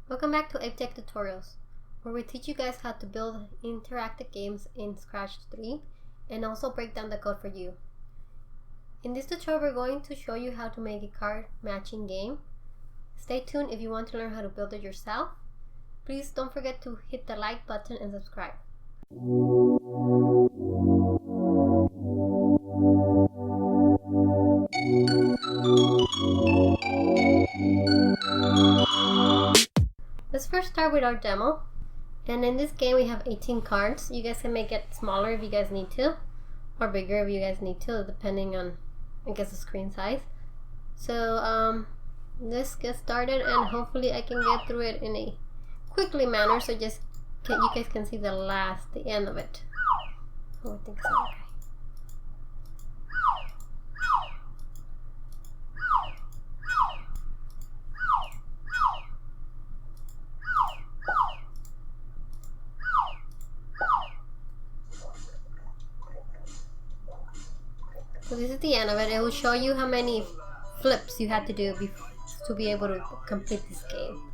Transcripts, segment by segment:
Welcome back to ApeTech Tutorials, where we teach you guys how to build interactive games in Scratch 3 and also break down the code for you. In this tutorial, we're going to show you how to make a card matching game. Stay tuned if you want to learn how to build it yourself. Please don't forget to hit the like button and subscribe. Let's first start with our demo. And in this game we have 18 cards. You guys can make it smaller if you guys need to, or bigger if you guys need to, depending on, I guess, the screen size. So let's get started, and hopefully I can get through it in a quickly manner so you guys can see the end of it. Oh, I think so. Okay. So this is the end of it. It will show you how many flips you had to do to be able to complete this game.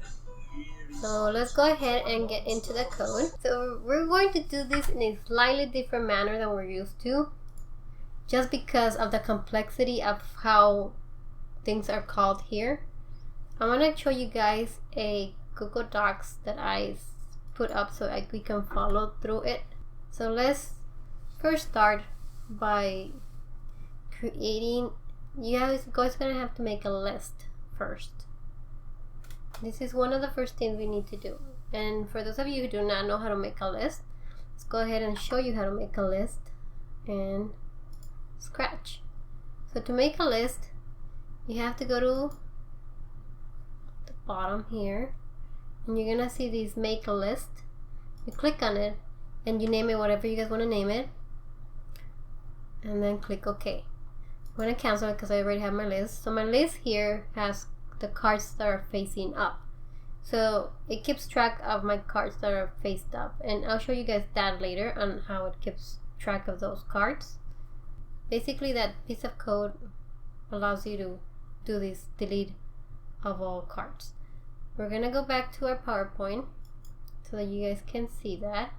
So let's go ahead and get into the code. So we're going to do this in a slightly different manner than we're used to, just because of the complexity of how things are called here. I want to show you guys a Google Docs that I put up so we can follow through it. So let's first start by creating. You guys gonna have to make a list first. This is one of the first things we need to do. And for those of you who do not know how to make a list, let's go ahead and show you how to make a list in Scratch. So to make a list, you have to go to the bottom here, and you're gonna see these make a list. You click on it and you name it whatever you guys want to name it, and then click OK. I'm going to cancel it because I already have my list. So my list here has the cards that are facing up. So it keeps track of my cards that are faced up. And I'll show you guys that later on how it keeps track of those cards. Basically, that piece of code allows you to do this delete of all cards. We're going to go back to our PowerPoint so that you guys can see that.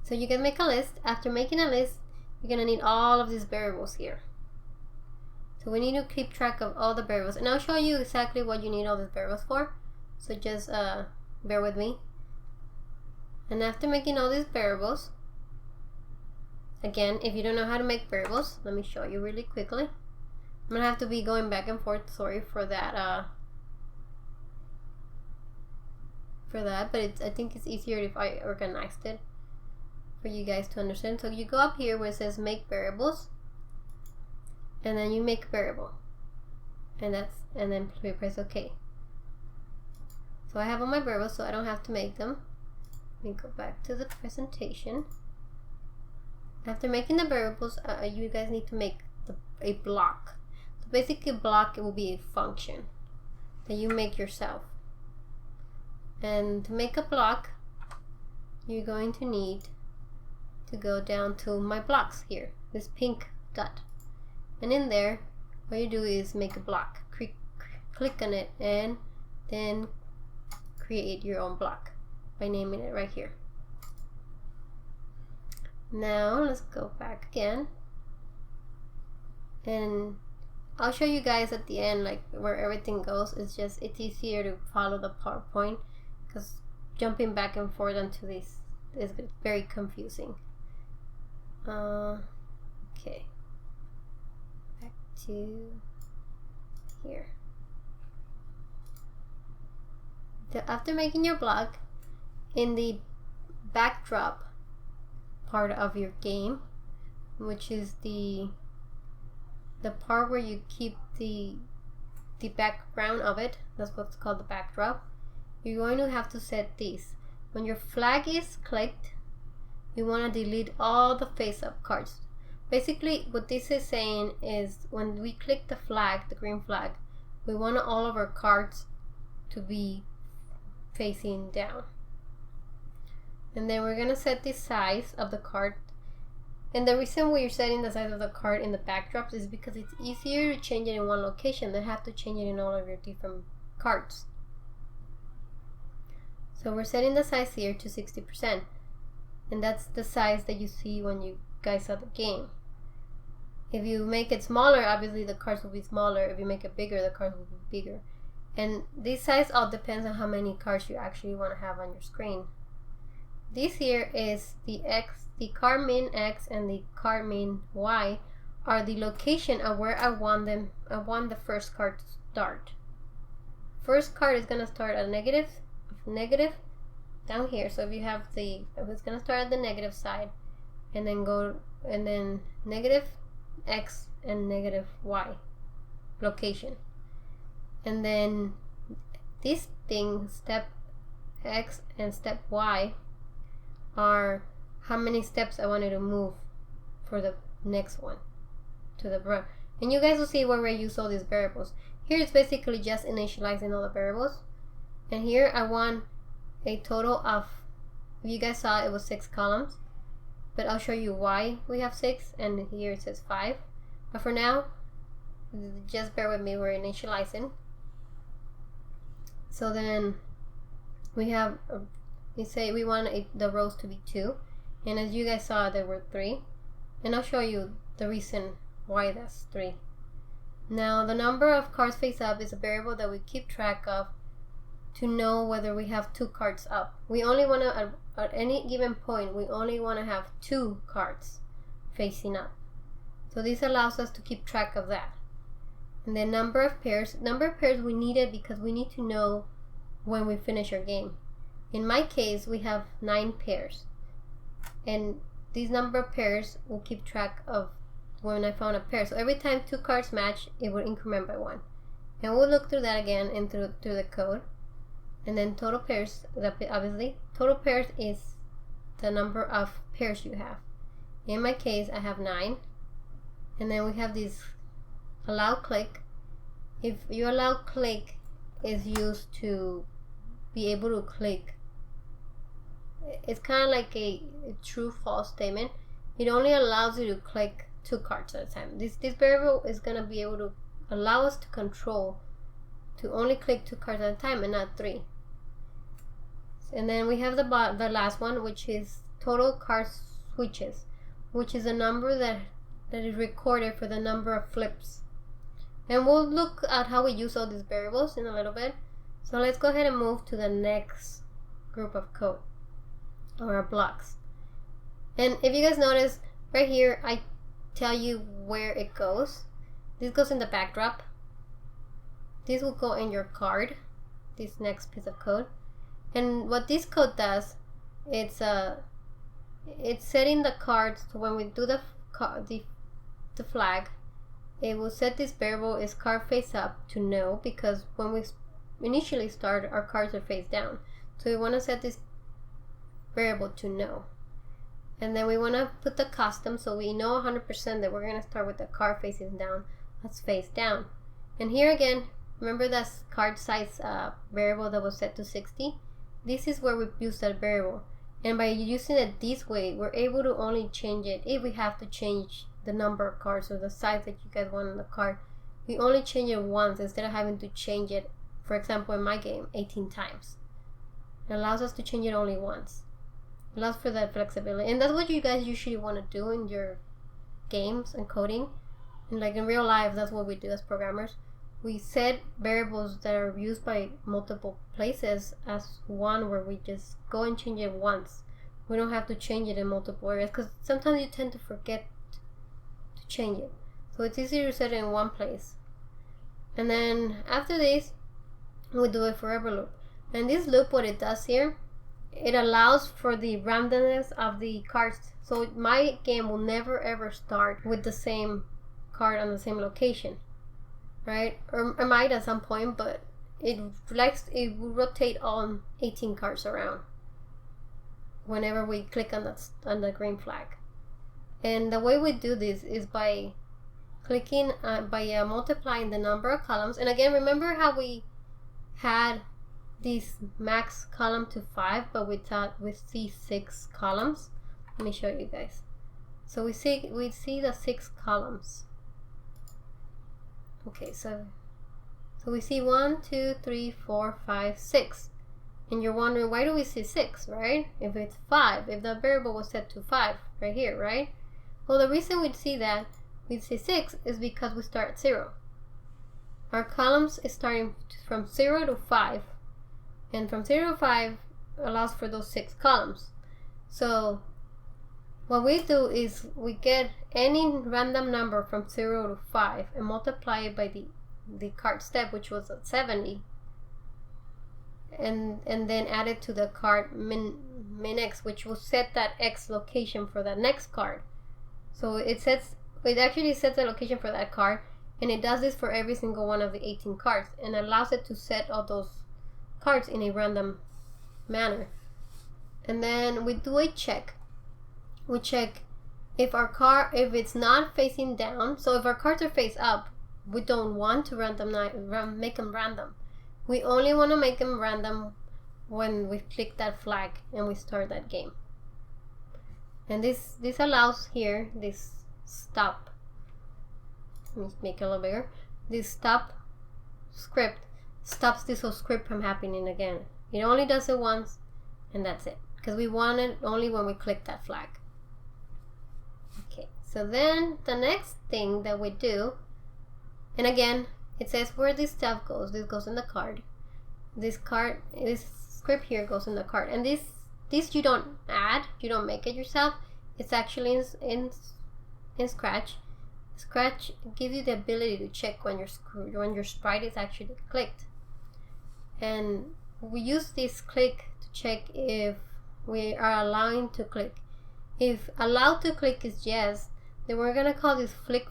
So you can make a list. After making a list, you're going to need all of these variables here. So we need to keep track of all the variables, and I'll show you exactly what you need all these variables for. So just bear with me. And after making all these variables, again, if you don't know how to make variables, let me show you really quickly. I'm gonna have to be going back and forth. Sorry for that. But I think it's easier if I organized it for you guys to understand. So you go up here where it says make variables, and then you make a variable, and then press OK. So I have all my variables, so I don't have to make them. Let me go back to the presentation. After making the variables, you guys need to make a block. So basically, a block, it will be a function that you make yourself. And to make a block, you're going to need to go down to my blocks here, this pink dot. And in there, what you do is make a block. Click on it and then create your own block by naming it right here. Now let's go back again, and I'll show you guys at the end like where everything goes. It's easier to follow the PowerPoint, because jumping back and forth onto this is very confusing. Okay. To here. After making your block, in the backdrop part of your game, which is the part where you keep the background of it, that's what's called the backdrop, you're going to have to set these. When your flag is clicked, you want to delete all the face-up cards. Basically, what this is saying is when we click the flag, the green flag, we want all of our cards to be facing down. And then we're going to set the size of the card. And the reason we're setting the size of the card in the backdrops is because it's easier to change it in one location than have to change it in all of your different cards. So we're setting the size here to 60%. And that's the size that you see when you guys saw the game. If you make it smaller, obviously the cards will be smaller. If you make it bigger, the cards will be bigger. And this size all depends on how many cards you actually want to have on your screen. This here is the X, the card min X and the card min Y are the location of where I want them. I want the first card to start. First card is gonna start at negative down here. So if you have it's gonna start at the negative side, and then negative X and negative Y location. And then this thing, step X and step Y, are how many steps I wanted to move for the next one to the front. And you guys will see where I use all these variables. Here it's basically just initializing all the variables. And here I want a total of, if you guys saw, it was 6 columns. But I'll show you why we have 6, and here it says 5. But for now, just bear with me, we're initializing. So then we have, we say we want the rows to be 2. And as you guys saw, there were 3. And I'll show you the reason why that's 3. Now the number of cards face up is a variable that we keep track of to know whether we have 2 cards up. We only want to, at any given point, we only want to have 2 cards facing up. So this allows us to keep track of that. And then number of pairs we need it because we need to know when we finish our game. In my case, we have 9 pairs. And these number of pairs will keep track of when I found a pair. So every time 2 cards match, it will increment by 1. And we'll look through that again and through the code. And then total pairs, obviously, total pairs is the number of pairs you have. In my case, I have 9. And then we have this allow click. If you allow click is used to be able to click, it's kind of like a true false statement. It only allows you to click 2 cards at a time. This variable is going to be able to allow us to control to only click 2 cards at a time and not 3. And then we have the last one, which is total card switches, which is a number that is recorded for the number of flips. And we'll look at how we use all these variables in a little bit. So let's go ahead and move to the next group of code or blocks. And if you guys notice right here, I tell you where it goes. This goes in the backdrop. This will go in your card, this next piece of code. And what this code does, it's setting the cards. So when we do the flag, it will set this variable is card face up to no, because when we initially start, our cards are face down. So we want to set this variable to no. And then we want to put the custom, so we know 100% that we're going to start with the card facing down. That's face down. And here again, remember that card size variable that was set to 60? This is where we use that variable. And by using it this way, we're able to only change it if we have to change the number of cards or the size that you guys want on the card. We only change it once instead of having to change it, for example in my game, 18 times. It allows us to change it only once. It allows for that flexibility. And that's what you guys usually want to do in your games and coding. And like in real life, that's what we do as programmers. We set variables that are used by multiple places as one where we just go and change it once. We don't have to change it in multiple areas because sometimes you tend to forget to change it. So it's easier to set it in one place. And then after this, we do a forever loop. And this loop, what it does here, it allows for the randomness of the cards. So my game will never ever start with the same card on the same location. Right? Or it might at some point, but it will rotate all 18 cards around whenever we click on the green flag. And the way we do this is by clicking by multiplying the number of columns. And again, remember how we had this max column to 5, but we thought we see 6 columns. Let me show you guys. So we see the 6 columns. Okay, so we see 1, 2, 3, 4, 5, 6. And you're wondering, why do we see 6, right? If it's 5, if the variable was set to 5 right here, right? Well, the reason we'd see that we see 6 is because we start at 0. Our columns is starting from 0 to 5, and from 0 to 5 allows for those 6 columns. So what we do is we get any random number from 0 to 5 and multiply it by the card step, which was at 70, and then add it to the card min x, which will set that x location for that next card. So it actually sets the location for that card, and it does this for every single one of the 18 cards and allows it to set all those cards in a random manner. And then we do a check. We check if our card, if it's not facing down. So if our cards are face up, we don't want to make them random. We only want to make them random when we click that flag and we start that game. And this allows here, this stop, let me make it a little bigger, this stop script stops this whole script from happening again. It only does it once and that's it, because we want it only when we click that flag. Okay, so then the next thing that we do, and again it says where this stuff goes. This goes in the card. This script here goes in the card, and this you don't add, you don't make it yourself. It's actually in Scratch. Scratch gives you the ability to check when your sprite is actually clicked, and we use this click to check if we are allowing to click. If allowed to click is yes, then we're gonna call this flip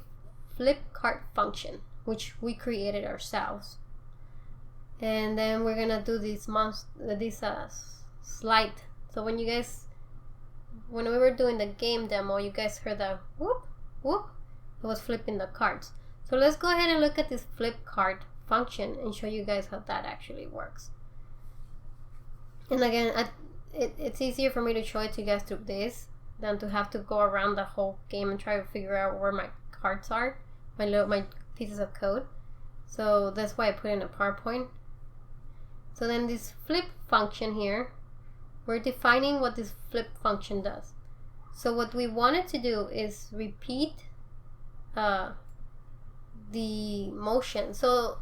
card function, which we created ourselves. And then we're gonna do this slide. So when we were doing the game demo, you guys heard the whoop whoop. It was flipping the cards. So let's go ahead and look at this flip card function and show you guys how that actually works. And again, it's easier for me to show it to you guys through this than to have to go around the whole game and try to figure out where my cards are, my pieces of code. So that's why I put in a PowerPoint. So then this flip function here, we're defining what this flip function does. So what we wanted to do is repeat the motion. So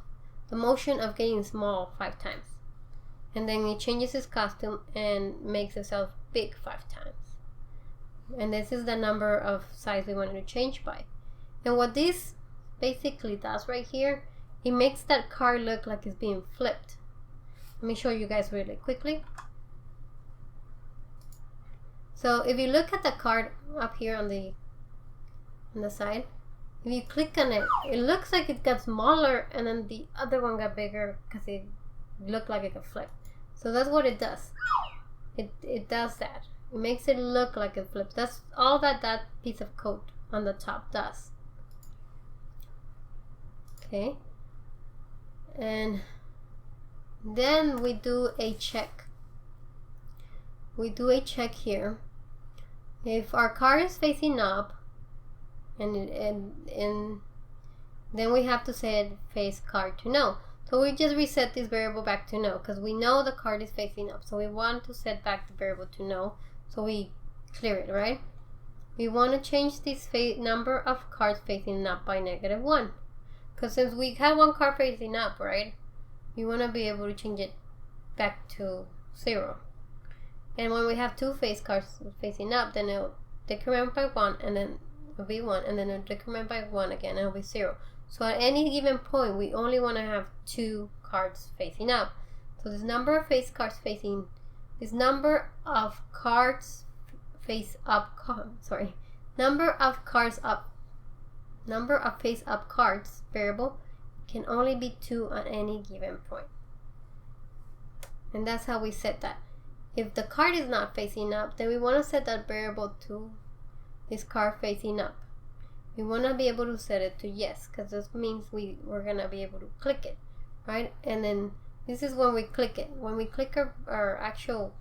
the motion of getting small 5 times. And then it changes its costume and makes itself big 5 times. And this is the number of size we wanted to change by. And what this basically does right here, it makes that card look like it's being flipped. Let me show you guys really quickly. So if you look at the card up here on the side, if you click on it, it looks like it got smaller, and then the other one got bigger because it looked like it got flipped. So that's what it does. It does that. It makes it look like it flips. That's all that piece of code on the top does. Okay. And then we do a check. We do a check here. If our card is facing up, and then we have to set face card to no. So we just reset this variable back to no, because we know the card is facing up. So we want to set back the variable to no. So we clear it, right? We want to change this number of cards facing up by -1. Because since we have one card facing up, right? We want to be able to change it back to 0. And when we have 2 face cards facing up, then it'll decrement by 1, and then it'll be 1, and then it'll decrement by 1 again, and it'll be 0. So at any given point, we only want to have 2 cards facing up. So this number of face cards facing, this number of cards face up, number of cards up, number of face up cards variable can only be 2 at any given point. And that's how we set that. If the card is not facing up, then we want to set that variable to this card facing up. We want to be able to set it to yes, because this means we're going to be able to click it, right? And then this is when we click it. When we click our actual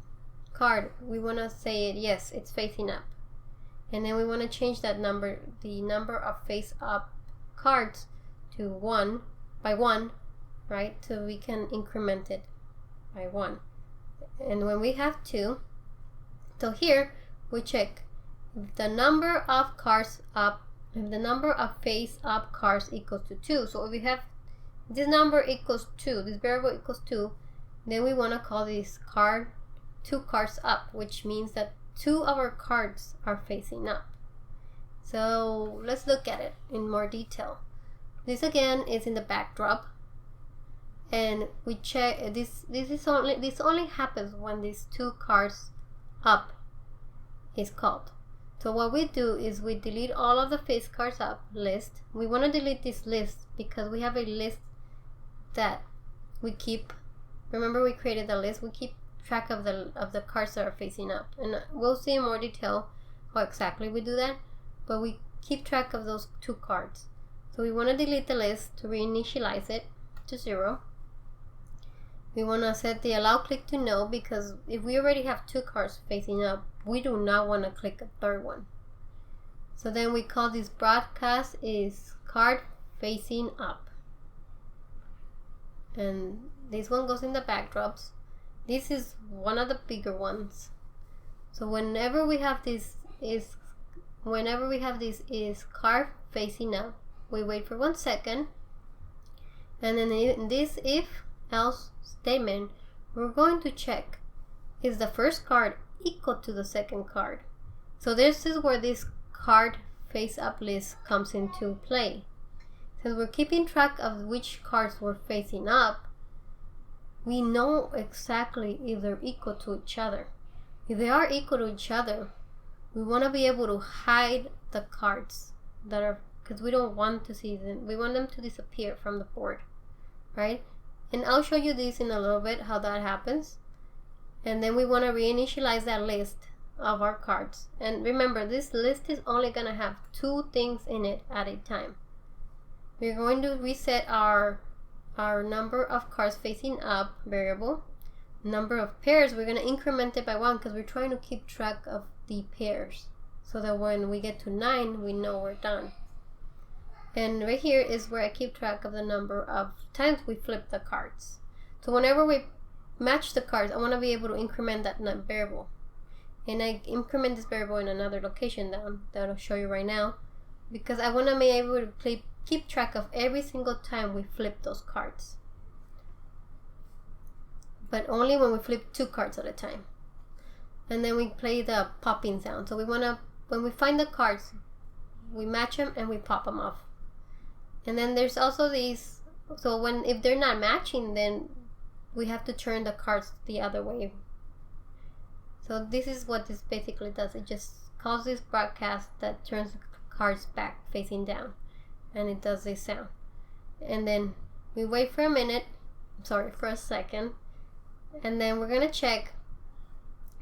card, we want to say it, yes, it's facing up. And then we want to change that number, the number of face up cards, to 1 by 1, right? So we can increment it by 1. And when we have 2, so here we check if the number of cards up, if the number of face up cards equals to 2. So if we have this number equals 2, this variable equals 2, then we want to call this card 2 cards up, which means that 2 of our cards are facing up. So let's look at it in more detail. This again is in the backdrop, and we check this only happens when these 2 cards up is called. So what we do is we delete all of the face cards up list. We want to delete this list because we have a list that we keep. Remember, we created the list. We keep track of the cards that are facing up, and we'll see in more detail how exactly we do that, but we keep track of those 2 cards. So we want to delete the list to reinitialize it to 0. We want to set the allow click to no, because if we already have 2 cards facing up, we do not want to click a third one. So then we call this broadcast is card facing up, and this one goes in the backdrops. This is one of the bigger ones. So whenever we have this is card facing up, we wait for 1 second, and then in this if else statement, we're going to check is the first card equal to the second card. So this is where this card face up list comes into play. Since we're keeping track of which cards were facing up, we know exactly if they're equal to each other. If they are equal to each other, we want to be able to hide the cards that are, because we don't want to see them. We want them to disappear from the board, right? And I'll show you this in a little bit, how that happens. And then we want to reinitialize that list of our cards. And remember, this list is only going to have 2 things in it at a time. We're going to reset our number of cards facing up variable. Number of pairs, we're going to increment it by 1 because we're trying to keep track of the pairs, so that when we get to 9, we know we're done. And right here is where I keep track of the number of times we flip the cards. So whenever we match the cards, I want to be able to increment that variable. And I increment this variable in another location down that I'll show you right now, because I want to be able to keep track of every single time we flip those cards. But only when we flip 2 cards at a time. And then we play the popping sound. So we want to, when we find the cards, we match them and we pop them off. And then there's also these, so if they're not matching, then we have to turn the cards the other way. So this is what this basically does. It just calls this broadcast that turns the cards back facing down, and it does this sound. And then we wait for a second, and then we're gonna check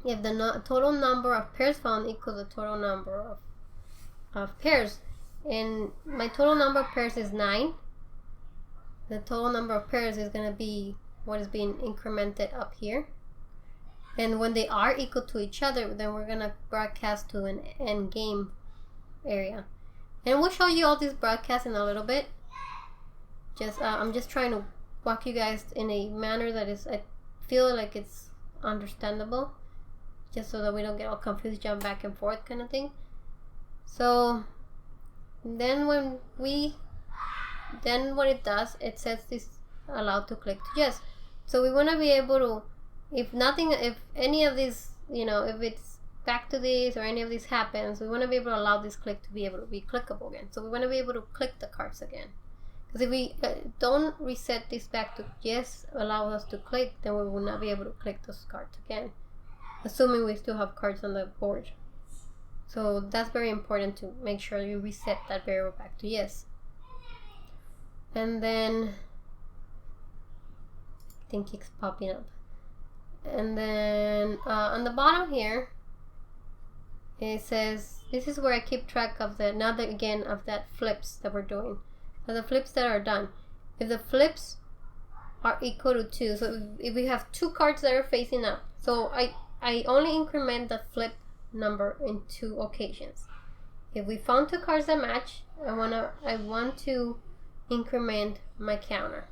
if the total number of pairs found equals the total number of pairs. And my total number of pairs is 9. The total number of pairs is going to be what is being incremented up here. And when they are equal to each other, then we're going to broadcast to an end game area. And we'll show you all these broadcasts in a little bit. I'm just trying to walk you guys in a manner that is, I feel like it's understandable, just so that we don't get all confused, jump back and forth kind of thing. So then what it does, it sets this allow to click to yes. So we want to be able to, if any of these, if it's back to this or any of this happens, we want to be able to allow this click to be able to be clickable again. So we want to be able to click the cards again. Because if we don't reset this back to yes, allow us to click, then we will not be able to click those cards again, assuming we still have cards on the board. So that's very important to make sure you reset that variable back to yes. And then I think it's popping up. And then on the bottom here, it says this is where I keep track of that flips that we're doing. So the flips that are done. If the flips are equal to 2, so if we have 2 cards that are facing up, so I only increment the flip number in 2 occasions. If we found 2 cards that match, I want to increment my counter.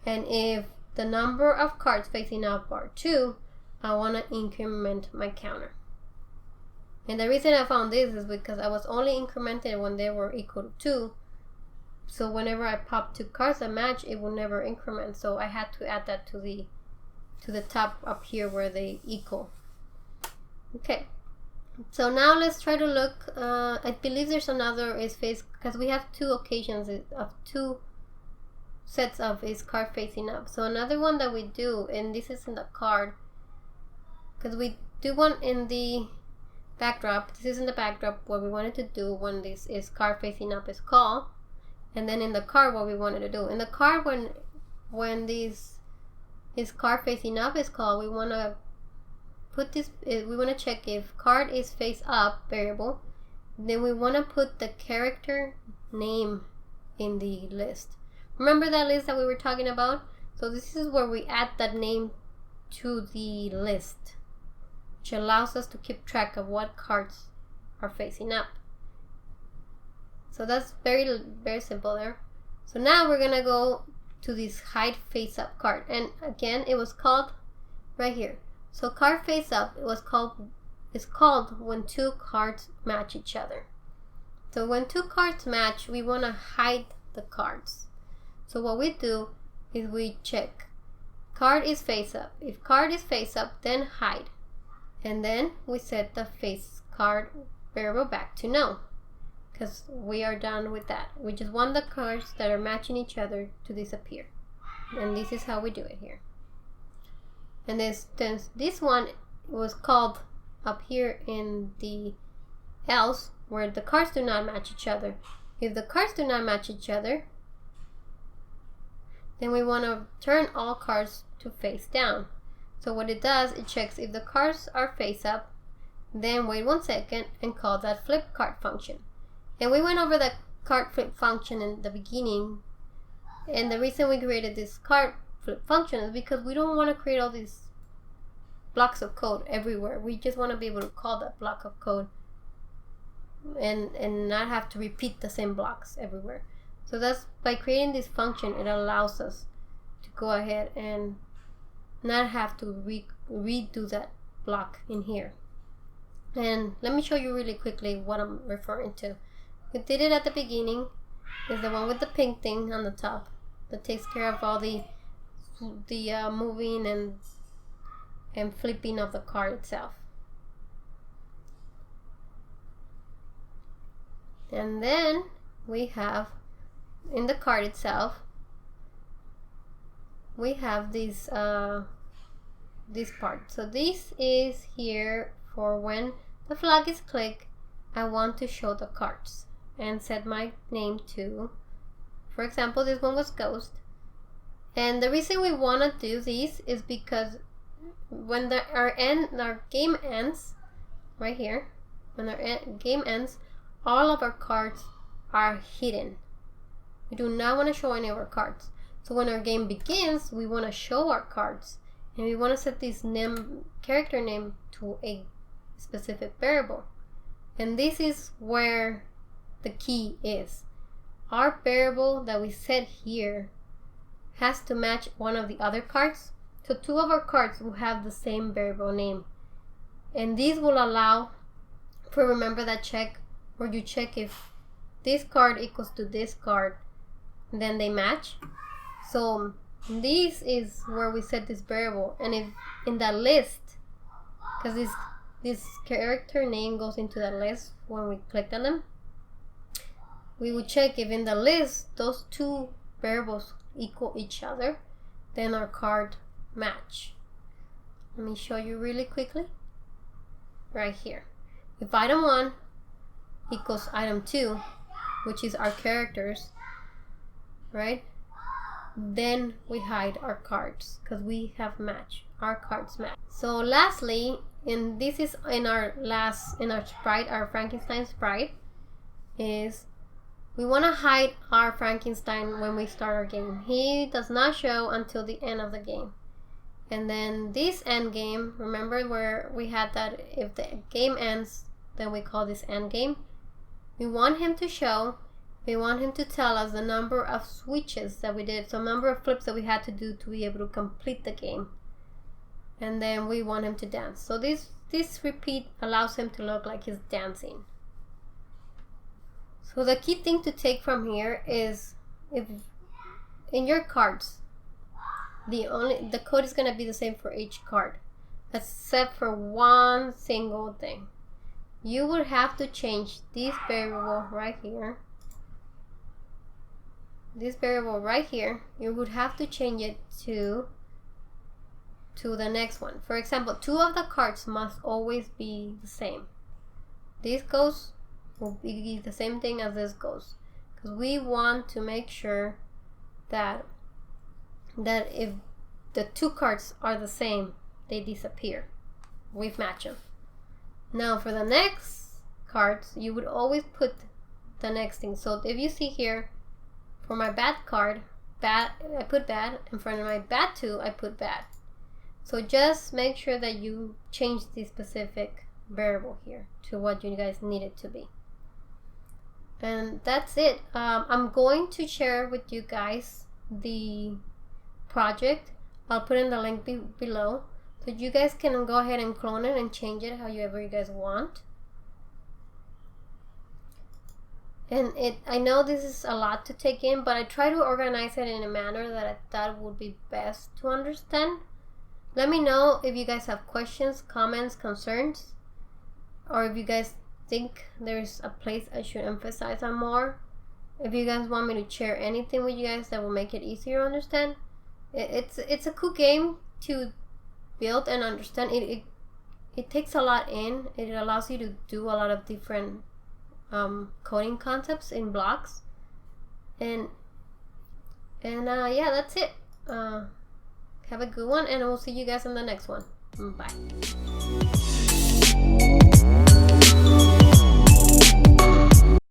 And if the number of cards facing up are 2, I want to increment my counter. And the reason I found this is because I was only incremented when they were equal to 2. So whenever I pop 2 cards that match, it will never increment. So I had to add that to the top up here where they equal. Okay. So now let's try to look. I believe there's another is face, because we have 2 occasions of 2 sets of is card facing up. So another one that we do, and this is in the card, because we do one in the backdrop. This is in the backdrop what we wanted to do when this is card facing up is call, and then in the card what we wanted to do. In the card when this is card facing up is called, we want to put this, we want to check if card is face up variable, then we want to put the character name in the list. Remember that list that we were talking about? So this is where we add that name to the list, which allows us to keep track of what cards are facing up. So that's very, very simple there. So now we're gonna go to this hide face up card, and again it was called right here. So card face up, it's called when 2 cards match each other. So when 2 cards match, we want to hide the cards. So what we do is we check card is face up. If card is face up, then hide, and then we set the face card variable back to no, because we are done with that. We just want the cards that are matching each other to disappear, and this is how we do it here. And this one was called up here in the else, where the cards do not match each other. If the cards do not match each other, then we want to turn all cards to face down. So what it does, it checks if the cards are face up, then wait 1 second and call that flip card function. And we went over that card flip function in the beginning, and the reason we created this card flip function is because we don't want to create all these blocks of code everywhere. We just want to be able to call that block of code and not have to repeat the same blocks everywhere. So that's, by creating this function, it allows us to go ahead and not have to redo that block in here. And let me show you really quickly what I'm referring to. We did it at the beginning. Is the one with the pink thing on the top that takes care of all the moving and flipping of the card itself. And then we have in the card itself, we have this part. So this is here for when the flag is clicked, I want to show the cards and set my name to, for example, this one was Ghost. And the reason we want to do these is because when our game ends, right here, when our game ends, all of our cards are hidden. We do not want to show any of our cards. So when our game begins, we want to show our cards, and we want to set this character name to a specific variable. And this is where the key is. Our variable that we set here has to match one of the other cards. So 2 of our cards will have the same variable name. And these will allow for, remember that check where you check if this card equals to this card, then they match. So this is where we set this variable, and if in that list, because this character name goes into that list when we click on them, we would check if in the list those 2 variables equal each other, then our card match. Let me show you really quickly. Right here, if item 1 equals item 2, which is our characters, right, then we hide our cards because we have matched, our cards match. So lastly, and this is in our sprite, our Frankenstein sprite, is we want to hide our Frankenstein when we start our game. He does not show until the end of the game. And then this end game, remember where we had that if the game ends, then we call this end game. We want him to show, we want him to tell us the number of switches that we did, so number of flips that we had to do to be able to complete the game. and then we want him to dance. So this repeat allows him to look like he's dancing. So the key thing to take from here is, if in your cards, the code is gonna be the same for each card, except for one single thing. You would have to change this variable right here. This variable right here, you would have to change it to the next one. For example, 2 of the cards must always be the same. This goes will be the same thing as this goes, because we want to make sure that if the 2 cards are the same, they disappear. We've matched them. Now for the next cards, you would always put the next thing. So if you see here, for my bad card, bad, I put bad. In front of my bad 2, I put bad. So just make sure that you change the specific variable here to what you guys need it to be. And that's it. I'm going to share with you guys the project. I'll put in the link below, so you guys can go ahead and clone it and change it however you guys want. And I know this is a lot to take in, but I try to organize it in a manner that I thought would be best to understand. Let me know if you guys have questions, comments, concerns, or if you guys think there's a place I should emphasize on more. If you guys want me to share anything with you guys that will make it easier to understand. It's a cool game to build and understand. It takes a lot in. It allows you to do a lot of different coding concepts in blocks. And yeah, that's it. Have a good one, and we'll see you guys in the next one. Bye.